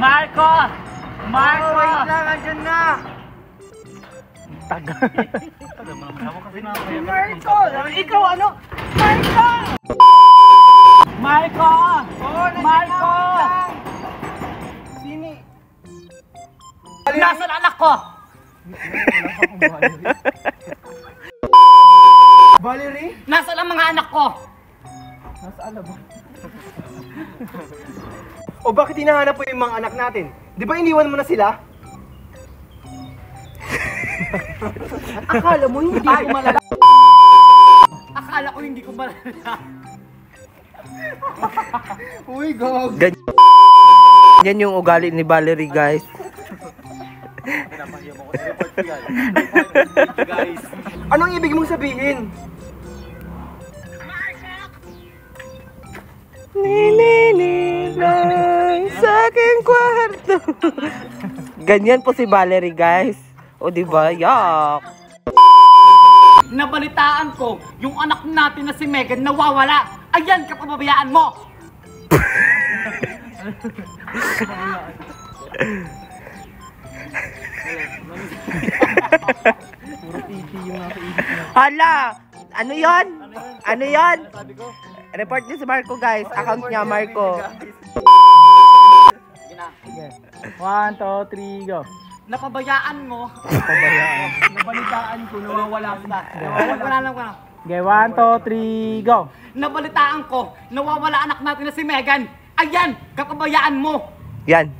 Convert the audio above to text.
Marco! Marco! Oh, wait lang, andyan na! Tagal. Tagal mo naman ako kasi na. Marco! Ikaw ano? Marco! Marco! Oh, Marco! Sini? Nasaan anak ko? Valerie? Nasaan ang mga anak ko? Nasaan na ba? O bakit hinahanap po yung mga anak natin? Di ba iniwan mo na sila? Akala mo hindi ko malala. Akala ko hindi ko malala. Uy, gog. Yan yung ugali ni Valerie, guys. Anong ibig mong sabihin? Nililibay sa aking kwarto. Ganyan po si Valerie, guys. O diba? Yak! Nabalitaan ko, yung anak natin na si Megan nawawala. Ayan, kapababayaan mo! Hala! Ano yon? Ano yon? Report niyo si Marco, guys. Account niya, Marco. 1, 2, 3, go. Napabayaan mo. Nabalitaan ko na wala sila. Wala lang. Okay, 1, 2, 3, go. Nabalitaan ko, nawawala anak natin na si Megan. Ayan, kapabayaan mo. Yan.